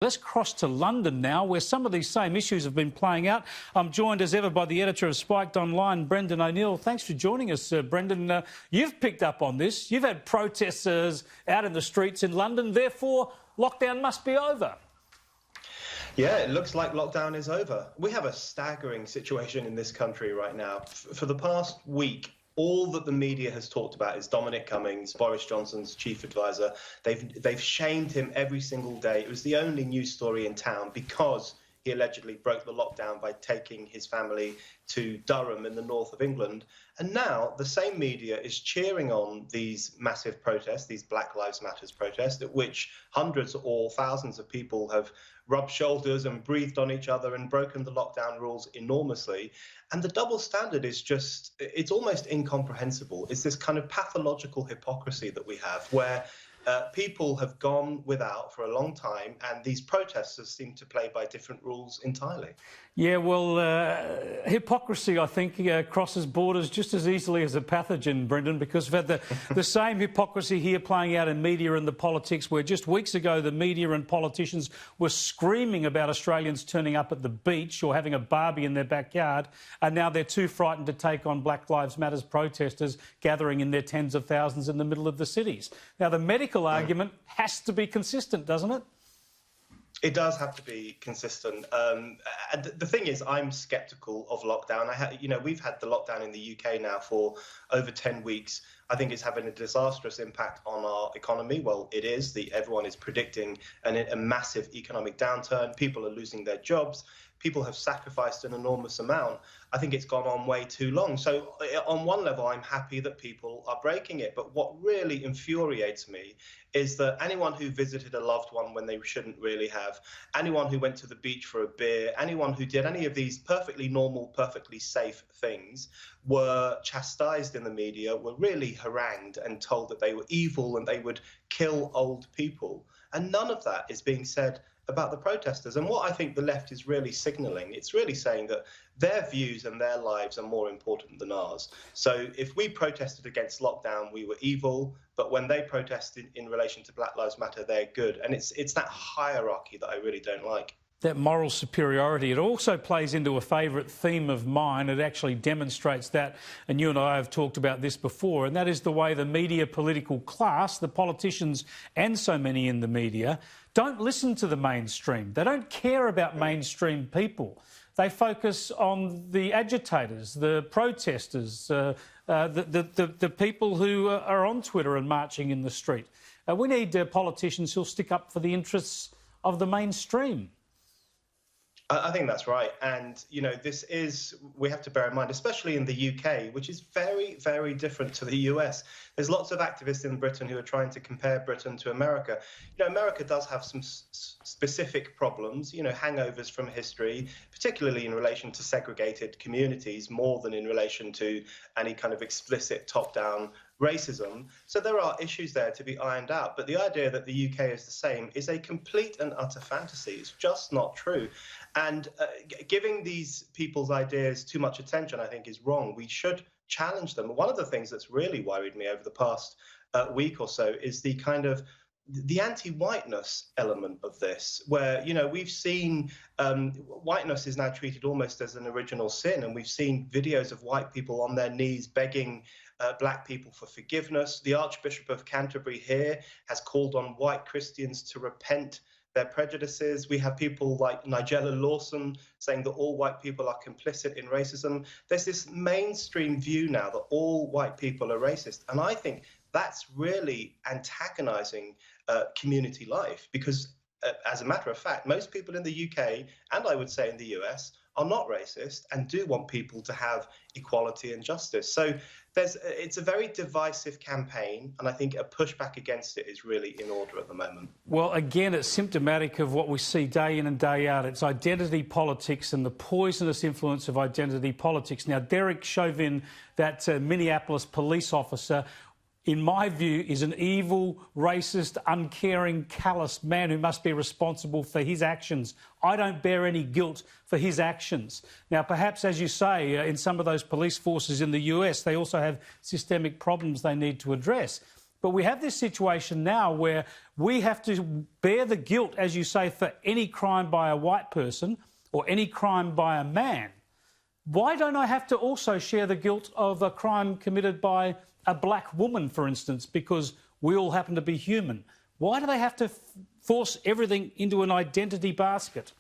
Let's cross to London now, where some of these same issues have been playing out. I'm joined as ever by the editor of Spiked Online, Brendan O'Neill. Thanks for joining us, Brendan. You've picked up on this. You've had protesters out in the streets in London. Therefore, lockdown must be over. Yeah, it looks like lockdown is over. We have a staggering situation in this country right now. For the past week, all that the media has talked about is Dominic Cummings, Boris Johnson's chief advisor. They've shamed him every single day. It was the only news story in town because he allegedly broke the lockdown by taking his family to Durham in the north of England. And now the same media is cheering on these massive protests, these Black Lives Matter protests, at which hundreds or thousands of people have rubbed shoulders and breathed on each other and broken the lockdown rules enormously. And the double standard is just, it's almost incomprehensible. It's this kind of pathological hypocrisy that we have where people have gone without for a long time, and these protesters seem to play by different rules entirely. Yeah, well, hypocrisy, I think, crosses borders just as easily as a pathogen, Brendan, because we've had the same hypocrisy here playing out in media and the politics, where just weeks ago the media and politicians were screaming about Australians turning up at the beach or having a barbie in their backyard, and now they're too frightened to take on Black Lives Matter protesters gathering in their tens of thousands in the middle of the cities. Now, the medical argument has to be consistent, doesn't it? It does have to be consistent. The thing is, I'm sceptical of lockdown. We've had the lockdown in the UK now for over 10 weeks. I think it's having a disastrous impact on our economy. Well, it is. Everyone is predicting a massive economic downturn. People are losing their jobs. People have sacrificed an enormous amount. I think it's gone on way too long. So on one level, I'm happy that people are breaking it. But what really infuriates me is that anyone who visited a loved one when they shouldn't really have, anyone who went to the beach for a beer, anyone who did any of these perfectly normal, perfectly safe things were chastised in the media, were really harangued and told that they were evil and they would kill old people. And none of that is being said about the protesters. And what I think the left is really signalling, it's really saying that their views and their lives are more important than ours. So if we protested against lockdown, we were evil, but when they protested in relation to Black Lives Matter, they're good. And it's that hierarchy that I really don't like. That moral superiority. It also plays into a favourite theme of mine. It actually demonstrates that, and you and I have talked about this before, and that is the way the media political class, the politicians and so many in the media, don't listen to the mainstream. They don't care about mainstream people. They focus on the agitators, the protesters, the people who are on Twitter and marching in the street. We need politicians who'll stick up for the interests of the mainstream. I think that's right. And, we have to bear in mind, especially in the UK, which is very, very different to the US. There's lots of activists in Britain who are trying to compare Britain to America. America does have some specific problems, hangovers from history, particularly in relation to segregated communities, more than in relation to any kind of explicit top-down racism. So there are issues there to be ironed out. But the idea that the UK is the same is a complete and utter fantasy. It's just not true. And giving these people's ideas too much attention, I think, is wrong. We should challenge them. One of the things that's really worried me over the past week or so is the kind of the anti-whiteness element of this, where, we've seen whiteness is now treated almost as an original sin. And we've seen videos of white people on their knees begging Black people for forgiveness. The Archbishop of Canterbury here has called on white Christians to repent their prejudices. We have people like Nigella Lawson saying that all white people are complicit in racism. There's this mainstream view now that all white people are racist. And I think that's really antagonizing community life because, as a matter of fact, most people in the UK, and I would say in the US, are not racist and do want people to have equality and justice. So it's a very divisive campaign, and I think a pushback against it is really in order at the moment. Well, again, it's symptomatic of what we see day in and day out. It's identity politics and the poisonous influence of identity politics. Now, Derek Chauvin, that Minneapolis police officer, in my view, is an evil, racist, uncaring, callous man who must be responsible for his actions. I don't bear any guilt for his actions. Now, perhaps, as you say, in some of those police forces in the US, they also have systemic problems they need to address. But we have this situation now where we have to bear the guilt, as you say, for any crime by a white person or any crime by a man. Why don't I have to also share the guilt of a crime committed by a black woman, for instance, because we all happen to be human? Why do they have to force everything into an identity basket?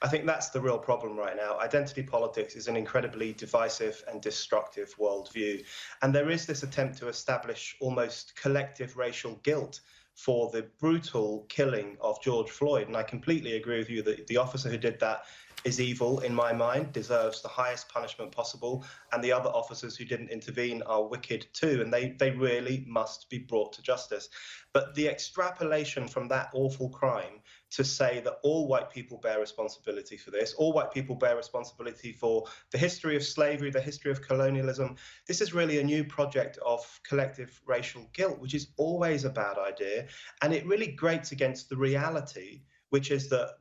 I think that's the real problem right now. Identity politics is an incredibly divisive and destructive worldview. And there is this attempt to establish almost collective racial guilt for the brutal killing of George Floyd. And I completely agree with you that the officer who did that is evil, in my mind, deserves the highest punishment possible, and the other officers who didn't intervene are wicked too, and they really must be brought to justice. But the extrapolation from that awful crime to say that all white people bear responsibility for this, all white people bear responsibility for the history of slavery, the history of colonialism, this is really a new project of collective racial guilt, which is always a bad idea, and it really grates against the reality, which is that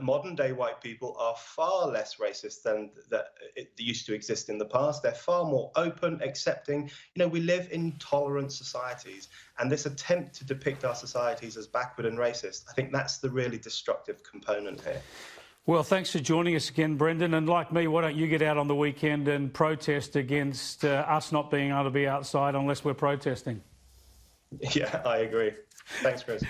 modern-day white people are far less racist than that it used to exist in the past. They're far more open, accepting. You know, we live in tolerant societies, and this attempt to depict our societies as backward and racist, I think that's the really destructive component here. Well, thanks for joining us again, Brendan. And like me, why don't you get out on the weekend and protest against us not being able to be outside unless we're protesting? Yeah, I agree. Thanks, Chris.